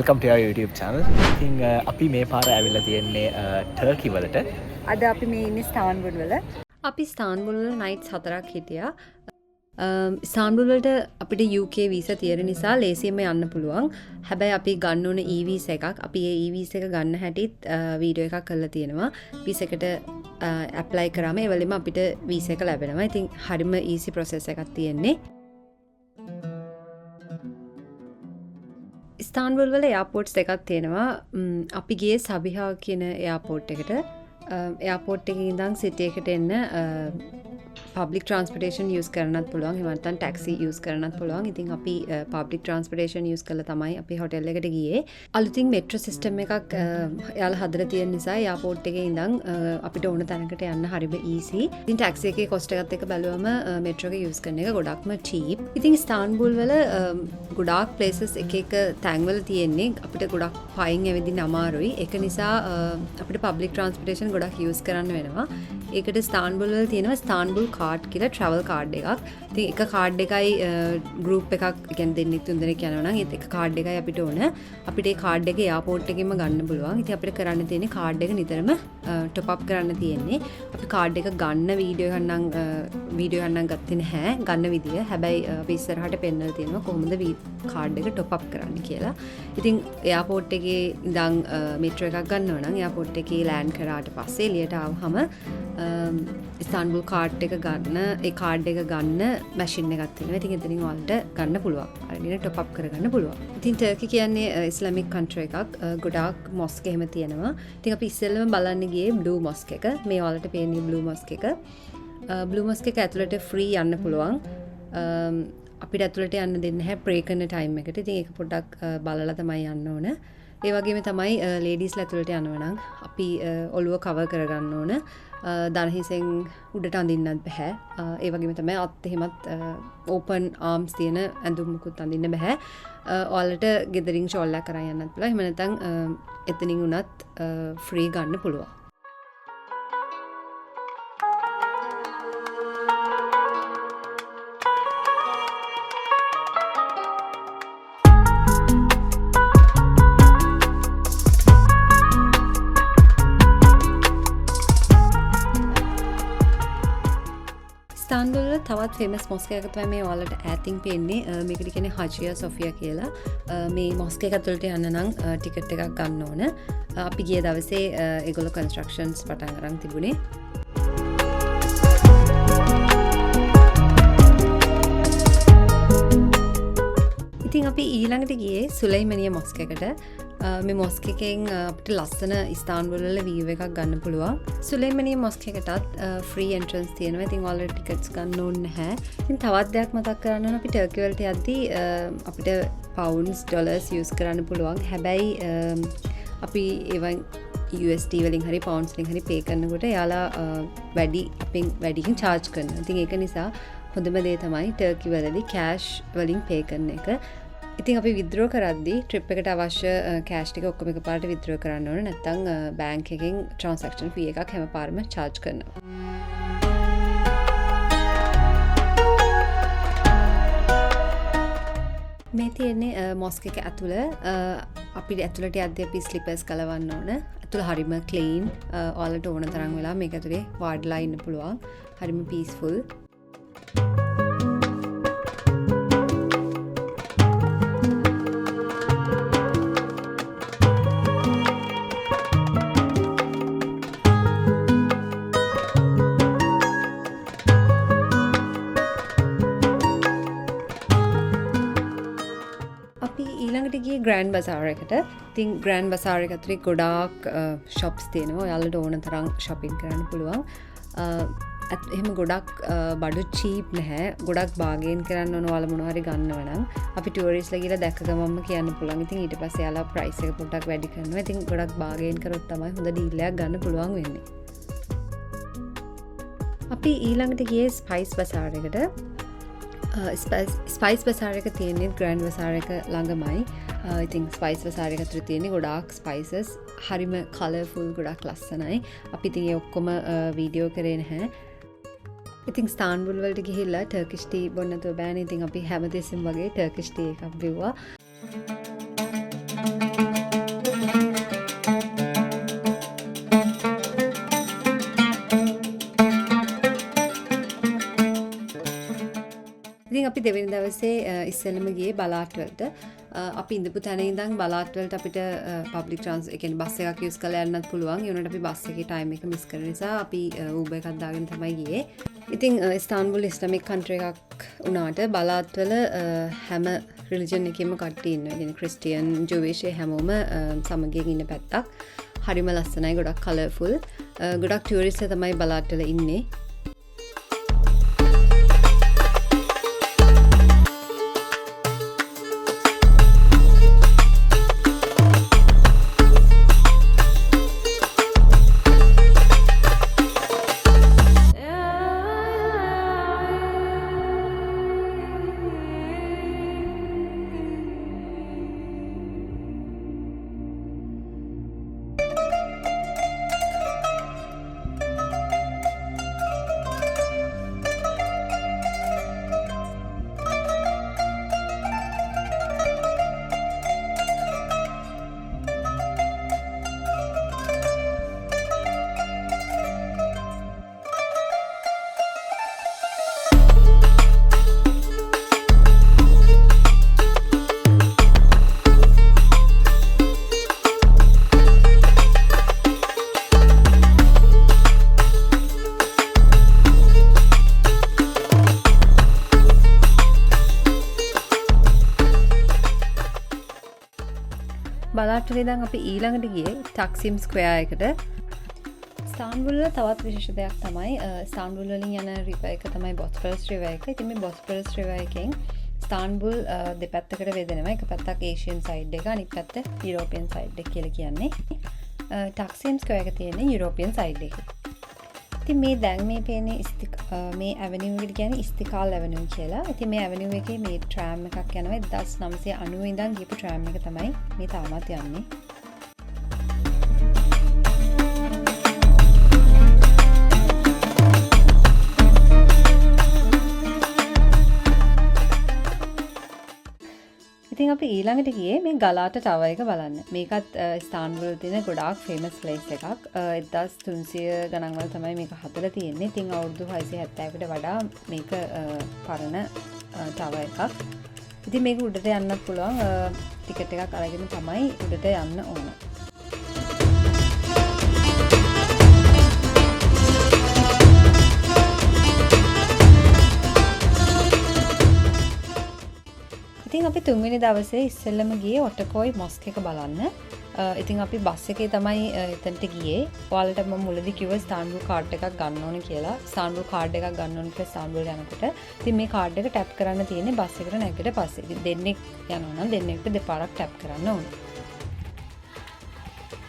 welcome to our YouTube channel. ඉතින් අපි මේ පාර ඇවිල්ලා තියෙන්නේ ටර්කි වලට. අද අපි මේ ඉන්නේ ස්තාන්බුල් වල. අපි ස්තාන්බුල් වල නයිට්ස් 4ක් හිටියා. ස්තාන්බුල් වලට අපිට UK වීසා තියෙන නිසා ලේසියෙන්ම යන්න පුළුවන්. හැබැයි අපි ගන්න ඕන E-visa එකක්. අපි ඒ E-visa එක ගන්න හැටිත් වීඩියෝ එකක් කරලා තියෙනවා. වීසා එකට ඇප්ලයි කරාම ඒ වෙලෙම අපිට වීසා එක ලැබෙනවා. ඉතින් හරිම ඊසි ප්‍රොසෙස් එකක් තියෙන්නේ. ස්තාන්බුල් වල එයාපෝර්ට්ස් දෙකක් තියෙනවා. අපි ගියේ සබිහා කියන එයාපෝර්ට් එකට. එයාපෝර්ට් එකේ ඉඳන් සිටි එකට එන්න public transportation use කරන්නත් පුළුවන්. එහෙම නැත්නම් taxi use කරන්නත් පුළුවන්. ඉතින් අපි public transportation use කරලා තමයි අපි hotel එකට ගියේ. අලුතින් metro system එකක් එයාලා හදලා තියෙන නිසා එයාපෝර්ට් එකේ ඉඳන් අපිට ඕන තැනකට යන්න හරිම easy. ඉතින් taxi එකේ cost එකත් එක්ක බැලුවම metro එක use කරන එක ගොඩක්ම cheap. ඉතින් ස්තාන්බුල් වල ගොඩාක් places එක එක තැන්වල තියෙන්නේ අපිට ගොඩක් පයින් ඇවිදින්න අමාරුයි. ඒක නිසා අපිට public transportation ගොඩක් use කරන්න වෙනවා. ඒකට ස්තාන්බුල් වල තියෙනවා ස්තාන්බුල් කාඩ් කියලා travel card එකක්. ඉතින් එක කාඩ් එකයි group එකක් කියන්නේ දෙන්නෙක් තුන් දෙනෙක් යනවා නම් ඒත් එක කාඩ් එකයි අපිට ඕන. අපිට ඒ කාඩ් එක එයාපෝර්ට් එකෙන්ම ගන්න පුළුවන්. ඉතින් අපිට කරන්න තියෙන්නේ කාඩ් එක නිතරම top up කරන්න තියෙන්නේ. අපි කාඩ් එක ගන්න වීඩියෝ එකක් නම් ගත්තේ නැහැ. ගන්න විදිය. හැබැයි අපි ඉස්සරහට පෙන්නලා තියෙනවා කොහොමද කාඩ් එක top up කරන්න කියලා. ඉතින් එයාපෝර්ට් එකේ ඉඳන් metro එකක් ගන්නවා නම් එයාපෝර්ට් එකේ ලෑන්ඩ් කරාට පස්සේ එළියට ආවහම ස්තාන්බුල් කාඩ් එක ගන්න ඒ කාඩ් එක ගන්න මැෂින් එකක් තියෙනවා. ඉතින් එතනින් ඔයාලට ගන්න පුළුවන්. අරගෙන টොප් අප් කරගන්න පුළුවන්. ඉතින් ටර්කි කියන්නේ ඉස්ලාමික් කන්ට්‍රි එකක්. ගොඩාක් මොස්ක් එහෙම තියෙනවා. ඉතින් අපි ඉස්සෙල්ලම බලන්න ගියේ බ්ලූ මොස්ක් එක. මේ ඔයාලට පේන්නේ බ්ලූ මොස්ක් එක. බ්ලූ මොස්ක් එක ඇතුළට ෆ්‍රී යන්න පුළුවන්. අපිට ඇතුළට යන්න දෙන්නේ නැහැ ප්‍රේ කරන ටයිම් එකට. ඉතින් ඒක පොඩ්ඩක් බලලා තමයි යන්න ඕන. ඒ වගේම තමයි ලේඩීස්ලා ඇතුළට යනවා නම් අපි ඔළුව කවර් කරගන්න ඕන. දනහිසෙන් උඩට අඳින්නත් බෑ. ඒ වගේම තමයි අත් එහෙමත් ඕපන් ආම්ස් තියෙන ඇඳුම් මුකුත් අඳින්න බෑ. ඔයාලට ගෙදරින් ෂෝල් එකක් කරන් යන්නත් පුළුවන්. එහෙම නැත්නම් එතනින් උනත් ෆ්‍රී ගන්න පුළුවන්. ස්තාන්බුල් වල තවත් ෆේමස් මොස්ක් එකක් තමයි මේ ඔයාලට ඈතින් පේන්නේ. මේකට කියන්නේ හජියා සොෆියා කියලා. මේ මොස්ක් එක ඇතුළට යන්න නම් ටිකට් එකක් ගන්න ඕන. අපි ගිය දවසේ ඒගොල්ලෝ කන්ස්ට්‍රක්ෂන්ස් පටන් අරන් තිබුණේ. ඉතින් අපි ඊළඟට ගියේ සුලයිමනිය මොස්ක් එකට. මේ මොස්ක් එකෙන් අපිට ලස්සන ස්තාන්බුල් වල view එකක් ගන්න පුළුවන්. සුලයිමනිය මොස්ක් එකටත් free entrance තියෙනවා. ඉතින් ඔයාලට ටිකට්ස් ගන්න ඕනේ නැහැ. ඉතින් තවත් දෙයක් මතක් කරන්න ඕන අපි ටර්කි වලට යද්දී අපිට pounds dollars use කරන්න පුළුවන්. හැබැයි අපි ඒවන් USD වලින් හරි pounds වලින් හරි pay කරනකොට එයාලා වැඩියෙන් charge කරනවා. ඉතින් ඒක නිසා හොඳම දේ තමයි ටර්කි වලදී cash වලින් pay කරන එක. ඉතින් අපි විත්ඩ්‍රෝ කරද්දී ට්‍රිප් එකට අවශ්‍ය කෑෂ් ටික ඔක්කොම එකපාරට විත්ඩ්‍රෝ කරන්න ඕන. නැත්නම් බැංක් එකෙන් ට්‍රාන්සැක්ෂන් ෆී එකක් හැමපාරම charge කරනවා. මේ තියෙන්නේ මොස්ක් එක ඇතුළ. අපි ඇතුළට යද්දී අපි ස්ලිපර්ස් ගලවන්න ඕන. ඇතුළ හරිම ක්ලීන්. ඔයාලට ඕන තරම් වෙලා මේක ඇතුලේ වාඩිලා ඉන්න පුළුවන්. හරිම පීස්ෆුල්. ඊළඟට ගියේ ග්‍රෑන්ඩ් බසාර් එකට. ඉතින් ග්‍රෑන්ඩ් බසාර් එක ඇතුලේ ගොඩාක් shops තියෙනවා. ඔයාලට ඕන තරම් shopping කරන්න පුළුවන්. එහෙම ගොඩක් බඩු cheap නැහැ. ගොඩක් bargain කරන්න ඕන ඔයාලා මොනවා හරි ගන්නව නම්. අපි touristලා ගිහලා දැක්ක ගමන්ම කියන්න පුළුවන්. ඉතින් ඊට පස්සේ යාලා price එක පොඩ්ඩක් වැඩි කරනවා. ඉතින් ගොඩක් bargain කරොත් තමයි හොඳ deal එකක් ගන්න පුළුවන් වෙන්නේ. අපි ඊළඟට ගියේ ස්පයිස් බසාර් එකට. ස්පයිස් බසාර් එක තියෙන්නේ ග්‍රෑන්ඩ් බසාර් එක ළඟමයි. ඉතින් ස්පයිස් බසාර් එක ඇතුලේ තියෙන්නේ ගොඩාක් ස්පයිසස්. හරිම කලර්ෆුල් ගොඩක් ලස්සනයි. අපි ඉතින් ඒ ඔක්කොම වීඩියෝ කරේ නැහැ. ඉතින් ස්තාන්බුල් වලට ගිහිල්ලා ටර්කිෂ් ටී බොන්න නැතුව බෑනේ. ඉතින් අපි හැමතිස්සෙම වගේ ටර්කිෂ් ටී එකක් බිව්වා. අපි දෙවෙනි දවසේ ඉස්සෙල්ලම ගියේ බලාට් වලට. අපි ඉඳපු තැන ඉඳන් බලාට් වලට අපිට පබ්ලික් ට්‍රාන්ස් ඒ කියන්නේ බස් එකක් යූස් කරලා යන්නත් පුළුවන්. ඒ වුණාට අපි බස් එකේ ටයිම් එක මිස් කරන නිසා අපි Uber එකක් දාගෙන තමයි ගියේ. ඉතින් ඉස්තාන්බුල් ඉස්ලාමික් කන්ට්‍රි එකක් වුණාට බලාට් වල හැම රිලිජන් එකෙම කට්ටිය ඉන්නවා. ඒ කියන්නේ ක්‍රිස්ටියන්, ජූවිෂ් හැමෝම සමගියෙන් ඉන්න පැත්තක්. හරිම ලස්සනයි, ගොඩක් කලර්ෆුල්. ගොඩක් ටූරිස්ට්ලා තමයි බලාට් වල ඉන්නේ. බලාට්ටුවේ ඉඳන් අපි ඊළඟට ගියේ ටක්සිම් ස්ක්වයර් එකට. ඉස්තාන්බුල් වල තවත් විශේෂ දෙයක් තමයි ඉස්තාන්බුල් වලින් යන රිවර් එක තමයි බොස්ෆරස් රිවර් එක. ඉතින් මේ බොස්ෆරස් රිවර් එකෙන් ඉස්තාන්බුල් දෙපැත්තකට බෙදෙනවා. එක පැත්තක් ඒෂියන් සයිඩ් එක, අනිත් පැත්ත යුරෝපියන් සයිඩ් එක කියලා කියන්නේ. ටක්සිම් ස්ක්වයර් එක තියෙන්නේ යුරෝපියන් සයිඩ් එකේ. ඉතින් මේ දැන් මේ පේන්නේ මේ ඇවනියු එකට කියන්නේ ඉස්තිකාල් ඇවනියු කියලා. ඉතින් මේ ඇවනියු එකේ මේ ට්‍රෑම් එකක් යනවා. 1990 ඉඳන් ගිහපු ට්‍රෑම් එක තමයි මේ තාමත් යන්නේ. ඉතින් අපි ඊළඟට ගියේ මේ ගලාට ටවර් එක බලන්න. මේකත් ඉස්තාන්බුල් තියෙන ගොඩාක් ෆේමස් ප්ලේස් එකක්. 1300 ගණන් වල තමයි මේක හදලා තියෙන්නේ. ඉතින් අවුරුදු 670කට වඩා මේක පරණ ටවර් එකක්. ඉතින් මේක උඩට යන්නත් පුළුවන්. ටිකට් එකක් අරගෙන තමයි උඩට යන්න ඕන. ඉතින් අපි තුන්වෙනි දවසේ ඉස්සෙල්ලම ගියේ ඔටකෝයි මොස්ක් එක බලන්න. ඉතින් අපි බස් එකේ තමයි එතනට ගියේ. ඔයාලට මම මුලදී කිව්වා ඉස්තාන්බුල් කාඩ් එකක් ගන්න ඕනේ කියලා. ඉස්තාන්බුල් කාඩ් එකක් ගන්න ඕනේ කියලා ඉස්තාන්බුල් යනකොට. ඉතින් මේ කාඩ් එක ටැප් කරන්න තියෙන්නේ බස් එකට නැගිට පස්සේ. ඉතින් දෙන්නෙක් යනවා නම් දෙන්නෙක්ට දෙපාරක් ටැප් කරන්න ඕනේ.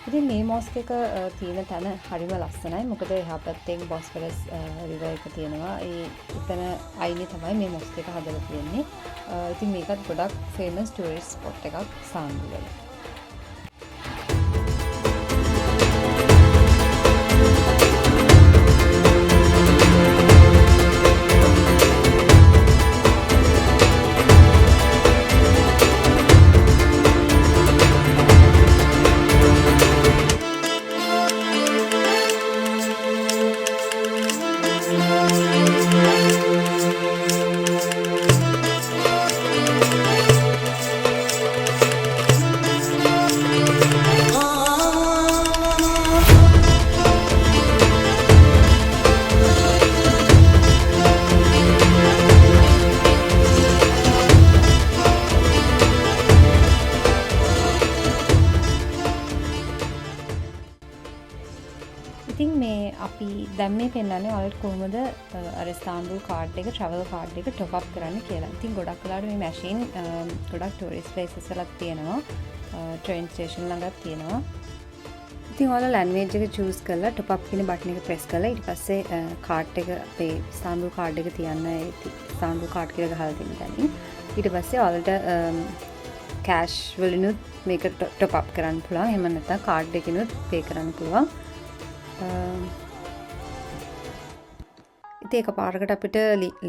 ඉතින් මේ මොස්ක් එක තියෙන තැන හරිම ලස්සනයි. මොකද එහා පැත්තෙන් බොස්ෆරස් රිවර් එක තියෙනවා. ඒ එතන අයිනේ තමයි මේ මොස්ක් එක හදලා තියෙන්නේ. ඉතින් මේකත් ගොඩක් ෆේමස් ටූරිස්ට් ස්පොට් එකක් ඉස්තාන්බුල් වල. ඉතින් මේ අපි දැන් මේ පෙන්නන්නේ ඔයාලට කොහොමද අර ඉස්තාන්බුල් කාඩ් එක ට්‍රැවල් කාඩ් එක টොප් අප් කරන්න කියලා. ඉතින් ගොඩක් වෙලාවට මේ මැෂින් ගොඩක් ටූරිස්ට් ප්ලේසස් වලත් තියෙනවා. ට්‍රේන් ස්ටේෂන් ළඟත් තියෙනවා. ඉතින් ඔයාලා ලැන්ග්වේජ් එක චූස් කරලා টොප් අප් කියන බටන් එක ප්‍රෙස් කරලා ඊට පස්සේ කාඩ් එක අපේ ඉස්තාන්බුල් කාඩ් එක තියන්න ඉස්තාන්බුල් කාඩ් කියලා ගහලා තියෙන තැනින් ඊට පස්සේ ඔයාලට කෑෂ් වලිනුත් මේක টොප් අප් කරන්න පුළුවන්. එහෙම නැත්නම් කාඩ් එකකිනුත් පේ කරන්න පුළුවන්. ඉතින් එකපාරකට අපිට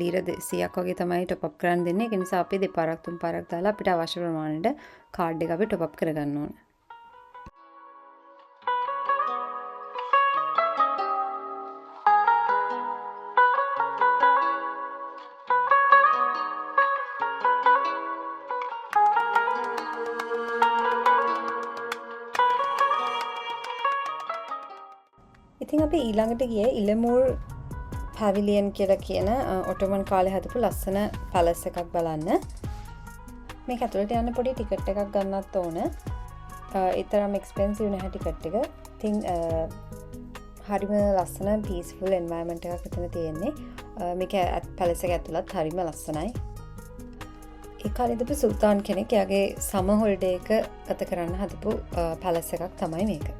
ලීර 200ක් වගේ තමයි টොප් අප් කරන්න දෙන්නේ. ඒ නිසා අපි දෙපාරක් තුන් පාරක් දාලා අපිට අවශ්‍ය ප්‍රමාණයට කාඩ් එක අපි টොප් අප් කරගන්න ඕනේ. ඉතින් අපි ඊළඟට ගියේ ඉලමූර් පැවිලියන් කියලා කියන ඔටෝමන් කාලේ හදපු ලස්සන පැලස් එකක් බලන්න. මේක ඇතුළට යන්න පොඩි ටිකට් එකක් ගන්නත් ඕන. ඒ තරම් එක්ස්පෙන්සිව් නැහැ ටිකට් එක. ඉතින් හරිම ලස්සන පීස්ෆුල් එන්වයරන්මන්ට් එකක් එතන තියෙන්නේ. මේක පැලස් එක ඇතුළත් හරිම ලස්සනයි. ඒ කාලේ ඉඳපු සුල්තාන් කෙනෙක් එයාගේ සමර් හොලිඩේ එක ගත කරන්න හදපු පැලස් එකක් තමයි මේක.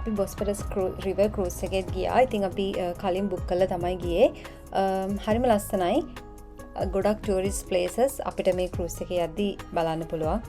අපි බොස්පරස් රිවර් ක්‍රූස් එකෙත් ගියා. ඉතින් අපි කලින් බුක් කරලා තමයි ගියේ. හරිම ලස්සනයි. ගොඩක් ටූරිස්ට් ප්ලේසස් අපිට මේ ක්‍රූස් එකේ යද්දී බලන්න පුළුවන්.